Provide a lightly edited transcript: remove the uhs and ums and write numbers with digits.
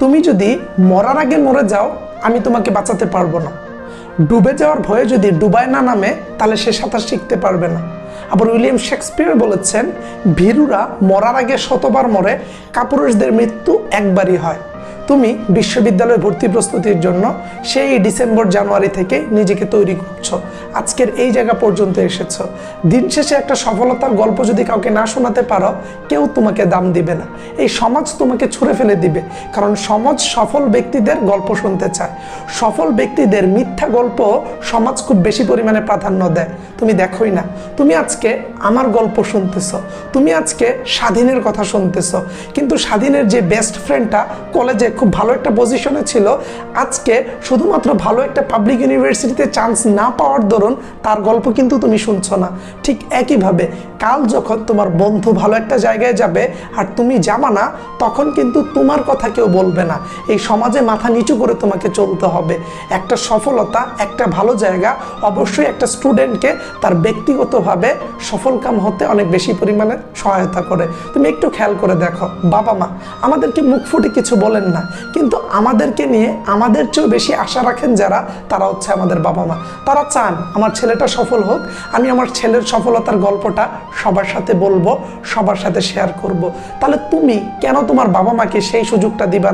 তুমি যদি মরার আগে মরে যাও, আমি তোমাকে বাঁচাতে পারবো না। ডুবে যাওয়ার ভয়ে যদি ডুবায় না নামে, তাহলে সে সাঁতার শিখতে পারবে না। আবার উইলিয়াম শেক্সপিয়ার বলেছেন, ভীরুরা মরার আগে শতবার মরে, কাপুরুষদের মৃত্যু একবারই হয়। তুমি বিশ্ববিদ্যালয়ে ভর্তি প্রস্তুতির জন্য সেই ডিসেম্বর জানুয়ারি থেকে নিজেকে তৈরি করছো, আজকের এই জায়গা পর্যন্ত এসেছো। দিন শেষে একটা সফলতার গল্প যদি কাউকে না শোনাতে পারো, কেউ তোমাকে দাম দিবে না। এই সমাজ তোমাকে ছুঁড়ে ফেলে দিবে, কারণ সমাজ সফল ব্যক্তিদের গল্প শুনতে চায়। সফল ব্যক্তিদের মিথ্যা গল্প সমাজ খুব বেশি পরিমাণে প্রাধান্য দেয়। তুমি দেখোই না, তুমি আজকে আমার গল্প শুনতেছ, তুমি আজকে স্বাধীনের কথা শুনতেছ, কিন্তু স্বাধীনের যে বেস্ট ফ্রেন্ডটা কলেজে খুব ভালো একটা পজিশনে ছিল, আজকে শুধুমাত্র ভালো একটা পাবলিক ইউনিভার্সিটিতে চান্স না পাওয়ার দরুন তার গল্প কিন্তু তুমি শুনছো না। ঠিক একইভাবে কাল যখন তোমার বন্ধু ভালো একটা জায়গায় যাবে আর তুমি যাবা না, তখন কিন্তু তোমার কথা কেউ বলবে না। এই সমাজে মাথা নিচু করে তোমাকে চলতে হবে। একটা সফলতা, একটা ভালো জায়গা অবশ্যই একটা স্টুডেন্টকে তার ব্যক্তিগতভাবে সফলকাম হতে অনেক বেশি পরিমাণে সহায়তা করে। তুমি একটু খেয়াল করে দেখো, বাবা মা আমাদেরকে মুখ ফুটে কিছু বলেন না, কিন্তু আমাদেরকে নিয়ে আমাদের চেয়েও বেশি আশা রাখেন যারা, তারা হচ্ছে আমাদের বাবা মা। তারা চান আমার ছেলেটা সফল হোক, আমি আমার ছেলের সফলতার গল্পটা সবার সাথে বলবো, সবার সাথে শেয়ার করব। তাহলে তুমি কেন তোমার বাবা মাকে সেই সুযোগটা দিবা?